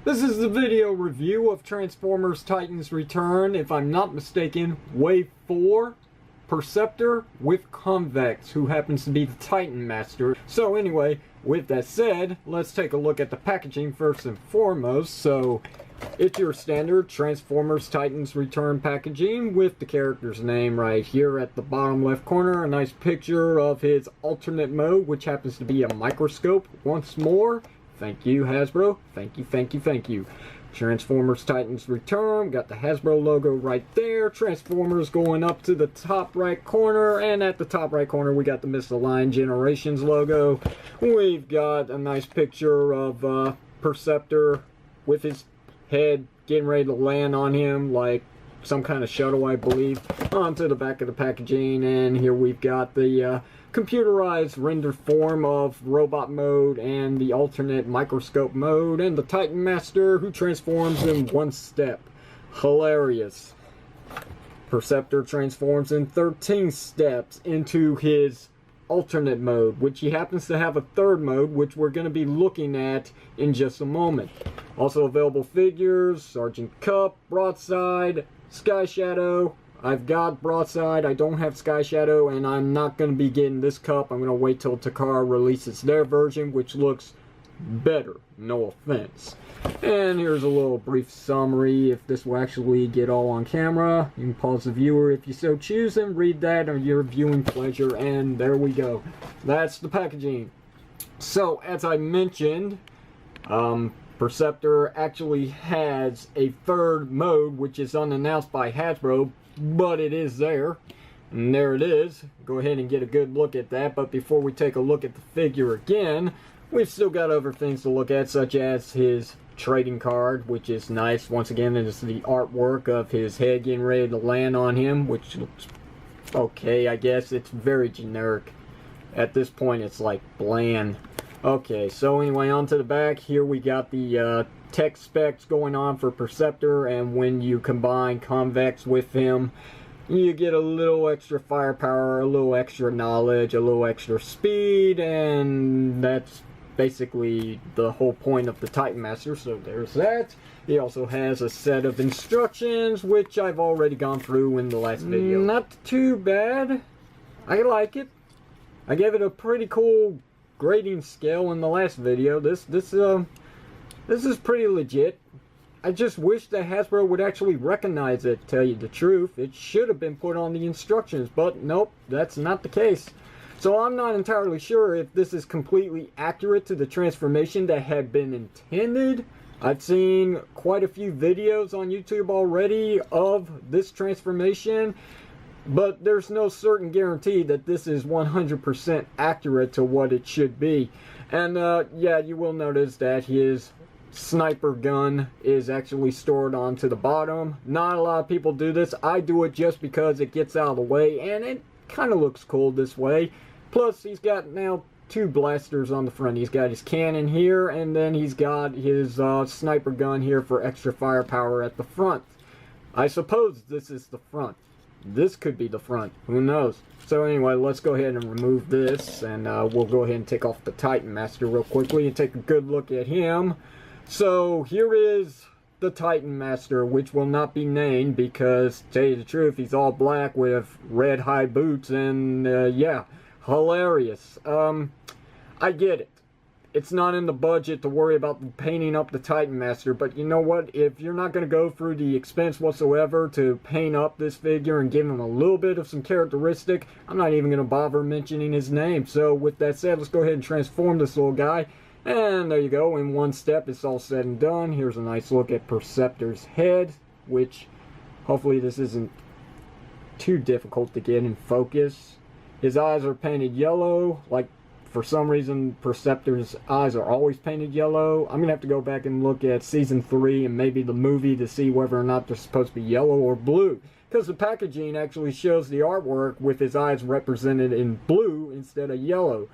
This is the video review of Transformers Titans Return, if I'm not mistaken, Wave 4, Perceptor with Convex, who happens to be the Titan Master. So anyway, with that said, let's take a look at the packaging first and foremost. So, it's your standard Transformers Titans Return packaging with the character's name right here at the bottom left corner. A nice picture of his alternate mode, which happens to be a microscope. Once more, thank you, Hasbro. Thank you, thank you, thank you. Transformers Titans Return. Got the Hasbro logo right there. Transformers going up to the top right corner. And at the top right corner, we got the Misaligned Generations logo. We've got a nice picture of Perceptor with his head getting ready to land on him like some kind of shuttle, I believe, onto the back of the packaging. And here we've got the computerized rendered form of robot mode and the alternate microscope mode and the Titan Master, who transforms in one step. Hilarious. Perceptor transforms in 13 steps into his alternate mode, which he happens to have a third mode, which we're going to be looking at in just a moment. Also available figures: Sergeant Cup, Broadside, Sky Shadow. I've got Broadside, I don't have Sky Shadow, and I'm not going to be getting this Cup. I'm going to wait till Takara releases their version, which looks better, no offense. And here's a little brief summary, if this will actually get all on camera. You can pause the viewer if you so choose and read that on your viewing pleasure, and there we go. That's the packaging. So, as I mentioned, Perceptor actually has a third mode, which is unannounced by Hasbro, but it is there. And there it is. Go ahead and get a good look at that. But before we take a look at the figure again, we've still got other things to look at, such as his trading card, which is nice. Once again, it is the artwork of his head getting ready to land on him, which looks okay, I guess. It's very generic. At this point, it's like bland. Okay, so anyway, on to the back. Here we got the tech specs going on for Perceptor, and when you combine Convex with him, you get a little extra firepower, a little extra knowledge, a little extra speed, and that's basically the whole point of the Titan Master, so there's that. He also has a set of instructions, which I've already gone through in the last video. Not too bad. I like it. I gave it a pretty cool grading scale in the last video. This is pretty legit. I just wish that Hasbro would actually recognize it, to tell you the truth. It should have been put on the instructions, but nope, that's not the case. So I'm not entirely sure if this is completely accurate to the transformation that had been intended. I've seen quite a few videos on YouTube already of this transformation, but there's no certain guarantee that this is 100% accurate to what it should be. And yeah, you will notice that his sniper gun is actually stored onto the bottom. Not a lot of people do this. I do it just because it gets out of the way, and it kind of looks cool this way. Plus, he's got now two blasters on the front. He's got his cannon here, and then he's got his sniper gun here for extra firepower at the front. I suppose this is the front. This could be the front. Who knows? So anyway, let's go ahead and remove this, and we'll go ahead and take off the Titan Master real quickly and take a good look at him. So here is the Titan Master, which will not be named because, to tell you the truth, he's all black with red high boots, and yeah, hilarious. I get it. It's not in the budget to worry about painting up the Titan Master, but you know what? If you're not going to go through the expense whatsoever to paint up this figure and give him a little bit of some characteristic, I'm not even going to bother mentioning his name. So with that said, let's go ahead and transform this little guy. And there you go. In one step, it's all said and done. Here's a nice look at Perceptor's head, which hopefully this isn't too difficult to get in focus. His eyes are painted yellow, like for some reason Perceptor's eyes are always painted yellow. I'm gonna have to go back and look at season 3 and maybe the movie to see whether or not they're supposed to be yellow or blue, because the packaging actually shows the artwork with his eyes represented in blue instead of yellow.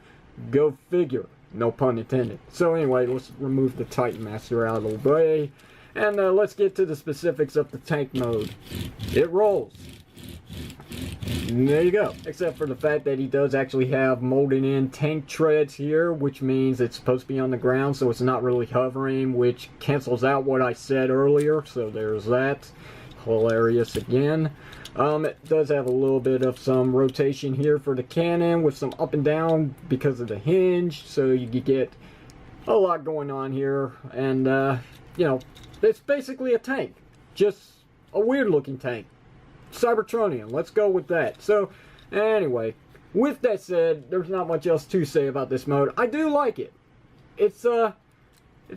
Go figure, no pun intended. So anyway, let's remove the Titan Master out of the way, and let's get to the specifics of the tank mode. It rolls. And there you go. Except for the fact that he does actually have molded in tank treads here, which means it's supposed to be on the ground, so it's not really hovering, which cancels out what I said earlier. So there's that. Hilarious again. It does have a little bit of some rotation here for the cannon with some up and down because of the hinge, so you get a lot going on here. And you know, it's basically a tank, just a weird looking tank. Cybertronian, let's go with that. So anyway, with that said, there's not much else to say about this mode. I do like it. It's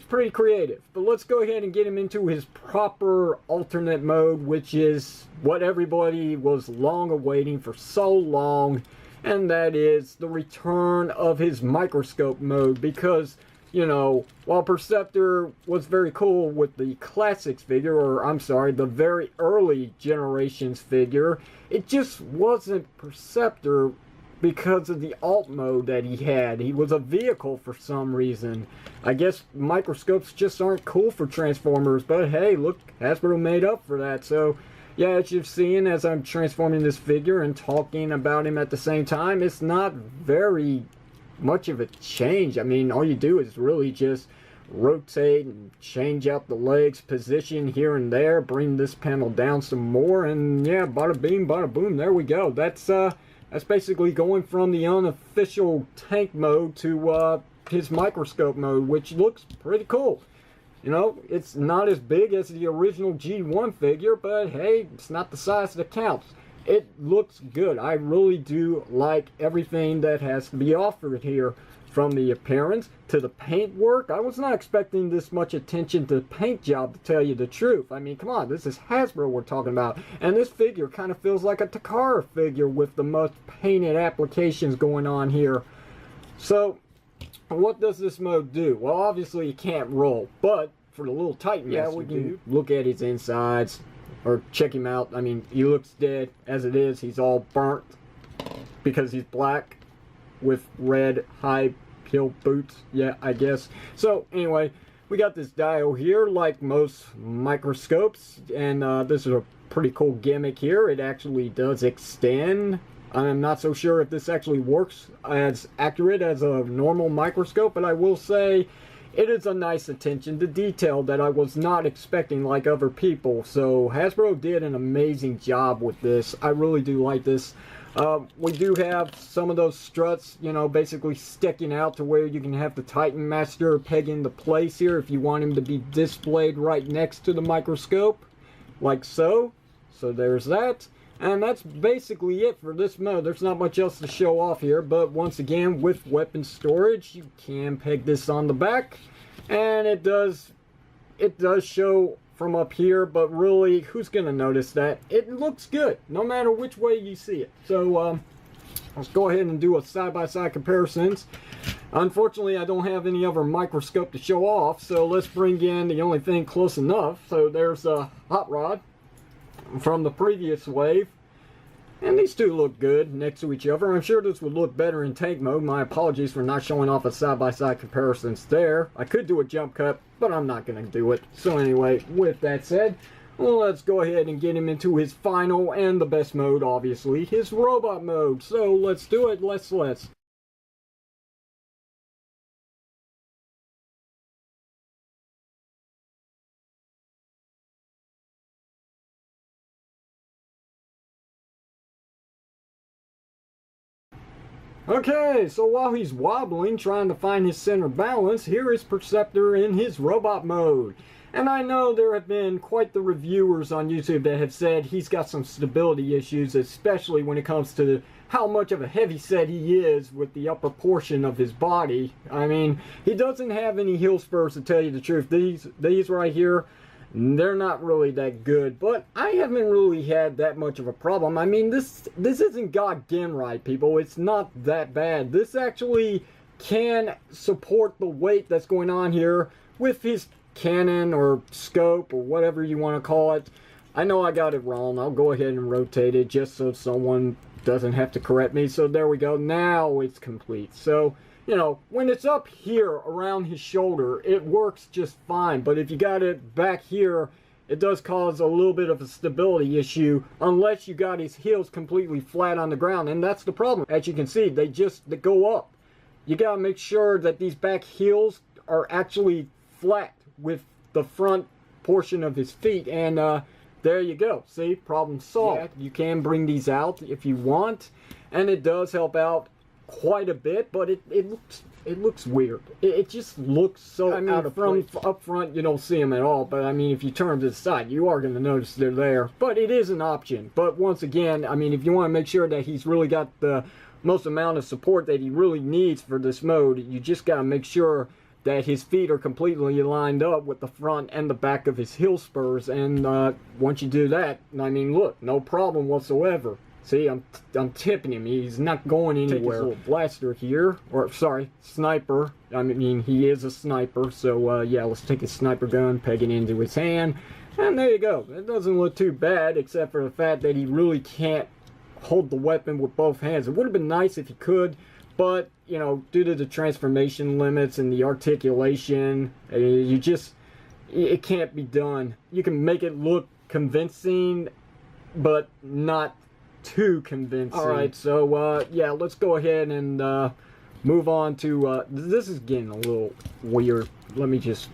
pretty creative. But let's go ahead and get him into his proper alternate mode, which is what everybody was long awaiting for so long, and that is the return of his microscope mode. Because, you know, while Perceptor was very cool with the classics figure, or I'm sorry, the very early generations figure, it just wasn't Perceptor because of the alt mode that he had. He was a vehicle for some reason. I guess microscopes just aren't cool for Transformers, but hey, look, Hasbro made up for that. So yeah, as you've seen, as I'm transforming this figure and talking about him at the same time, it's not very much of a change. I mean, all you do is really just rotate and change out the legs position here and there, bring this panel down some more, and yeah, bada bing, bada boom, there we go. That's basically going from the unofficial tank mode to his microscope mode, which looks pretty cool. You know, it's not as big as the original G1 figure, but hey, it's not the size that counts. It looks good. I really do like everything that has to be offered here, from the appearance to the paint work. I was not expecting this much attention to the paint job, to tell you the truth. I mean, come on, this is Hasbro we're talking about. And this figure kind of feels like a Takara figure with the most painted applications going on here. So, what does this mode do? Well, obviously it can't roll, but for the little Titan, yeah, we can look at his insides or check him out. I mean, he looks dead as it is. He's all burnt because he's black with red high heel boots, yeah, I guess. So anyway, we got this dial here like most microscopes, and this is a pretty cool gimmick here. It actually does extend. I'm not so sure if this actually works as accurate as a normal microscope, but I will say it is a nice attention to detail that I was not expecting like other people. So Hasbro did an amazing job with this. I really do like this. We do have some of those struts, you know, basically sticking out to where you can have the Titan Master peg into place here if you want him to be displayed right next to the microscope, like so. So there's that. And that's basically it for this mode. There's not much else to show off here, but once again, with weapon storage, you can peg this on the back, and it does show from up here, but really, who's gonna notice that? It looks good no matter which way you see it. So let's go ahead and do a side-by-side comparisons. Unfortunately, I don't have any other microscope to show off, so let's bring in the only thing close enough. So there's a hot rod from the previous wave, and these two look good next to each other. I'm sure this would look better in tank mode. My apologies for not showing off a side-by-side comparisons there. I could do a jump cut, but I'm not going to do it. So anyway, with that said, well, let's go ahead and get him into his final and the best mode, obviously, his robot mode. So let's do it. Let's. Okay, so while he's wobbling, trying to find his center balance, here is Perceptor in his robot mode. And I know there have been quite the reviewers on YouTube that have said he's got some stability issues, especially when it comes to how much of a heavyset he is with the upper portion of his body. I mean, he doesn't have any heel spurs, to tell you the truth. These right here, they're not really that good, but I haven't really had that much of a problem. I mean, this isn't God Genrai, people. It's not that bad. This actually can support the weight that's going on here with his cannon or scope or whatever you want to call it. I know I got it wrong. I'll go ahead and rotate it just so someone doesn't have to correct me. So there we go. Now it's complete. So, you know, when it's up here around his shoulder, it works just fine. But if you got it back here it does cause a little bit of a stability issue unless you got his heels completely flat on the ground, and that's the problem. As you can see, they go up. You gotta make sure that these back heels are actually flat with the front portion of his feet, and there you go. See, problem solved. Yeah, you can bring these out if you want, and it does help out quite a bit, but it looks weird. It just looks so out of place. Up front, you don't see them at all, but I mean, if you turn to the side, you are going to notice they're there. But it is an option. But once again, I mean, if you want to make sure that he's really got the most amount of support that he really needs for this mode, you just got to make sure that his feet are completely lined up with the front and the back of his heel spurs. And once you do that, I mean, look, no problem whatsoever. See, I'm tipping him. He's not going anywhere. Take his little blaster here, or sorry, sniper. I mean, he is a sniper, so yeah, let's take his sniper gun, peg it into his hand, and there you go. It doesn't look too bad, except for the fact that he really can't hold the weapon with both hands. It would have been nice if he could, but, you know, due to the transformation limits and the articulation, it can't be done. You can make it look convincing, but not too convincing. Alright, so yeah, let's go ahead and move on to this is getting a little weird. Let me just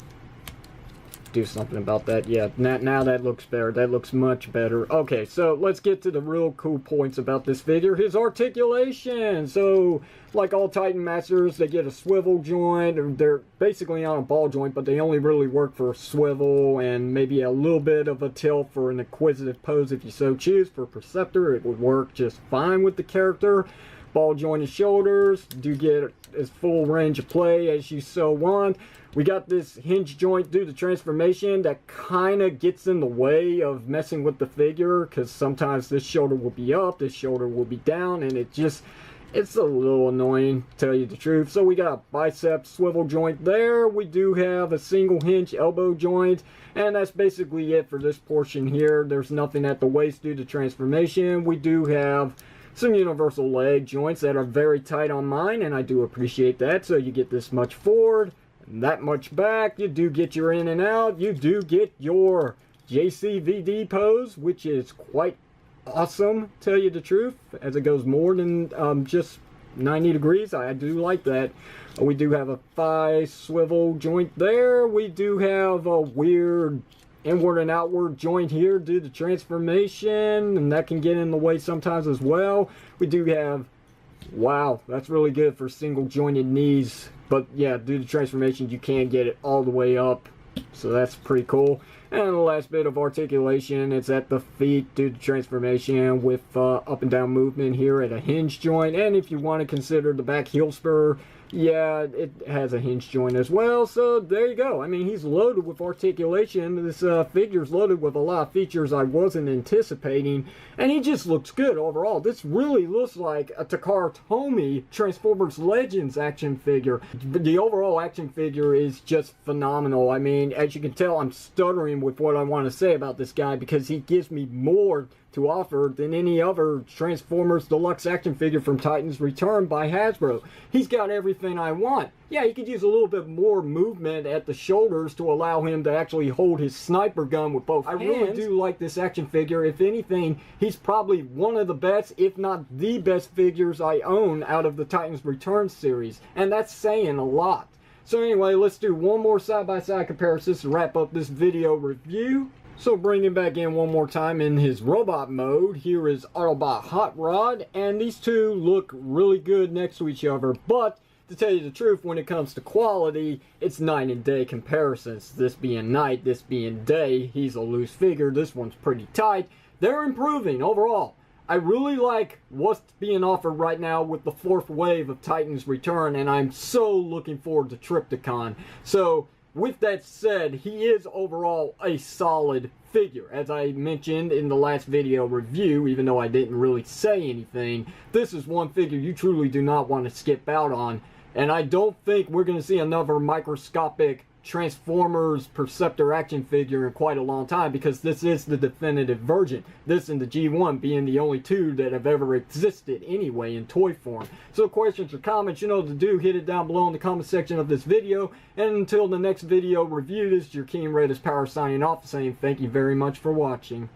do something about that. Yeah, now that looks better. That looks much better. Okay, so let's get to the real cool points about this figure. His articulation. So, like all Titan Masters, they get a swivel joint. They're basically on a ball joint, but they only really work for swivel and maybe a little bit of a tilt for an inquisitive pose if you so choose. For Perceptor, it would work just fine with the character. Ball jointed shoulders. Do get as full range of play as you so want. We got this hinge joint due to transformation that kind of gets in the way of messing with the figure, because sometimes this shoulder will be up, this shoulder will be down, and it's a little annoying, to tell you the truth. So we got a bicep swivel joint there. We do have a single hinge elbow joint, and that's basically it for this portion here. There's nothing at the waist due to transformation. We do have some universal leg joints that are very tight on mine, and I do appreciate that. So you get this much forward, that much back. You do get your in and out. You do get your JCVD pose, which is quite awesome, tell you the truth, as it goes more than just 90 degrees. I do like that. We do have a thigh swivel joint there. We do have a weird inward and outward joint here due to transformation, and that can get in the way sometimes as well. We do have, wow, that's really good for single jointed knees. But yeah, due to transformation, you can get it all the way up. So that's pretty cool. And the last bit of articulation, it's at the feet due to transformation with up and down movement here at a hinge joint. And if you want to consider the back heel spur, yeah, it has a hinge joint as well. So there you go. I mean, he's loaded with articulation. This figure's loaded with a lot of features I wasn't anticipating. And he just looks good overall. This really looks like a Takara Tomy Transformers Legends action figure. The overall action figure is just phenomenal. I mean, as you can tell, I'm stuttering with what I want to say about this guy because he gives me more to offer than any other Transformers Deluxe action figure from Titans Return by Hasbro. He's got everything I want. Yeah, he could use a little bit more movement at the shoulders to allow him to actually hold his sniper gun with both hands. I really do like this action figure. If anything, he's probably one of the best, if not the best figures I own out of the Titans Return series. And that's saying a lot. So anyway, let's do one more side-by-side comparison to wrap up this video review. So bring him back in one more time in his robot mode. Here is Autobot Hot Rod, and these two look really good next to each other. But to tell you the truth, when it comes to quality, it's night and day comparisons. This being night, this being day. He's a loose figure. This one's pretty tight. They're improving overall. I really like what's being offered right now with the fourth wave of Titans Return, and I'm so looking forward to Trypticon. So with that said, he is overall a solid figure. As I mentioned in the last video review, even though I didn't really say anything, this is one figure you truly do not want to skip out on. And I don't think we're going to see another microscopic Transformers Perceptor action figure in quite a long time, because this is the definitive version. This and the G1 being the only two that have ever existed anyway in toy form. So questions or comments, you know what to do. Hit it down below in the comment section of this video. And until the next video review, this is your King Red Power signing off, saying thank you very much for watching.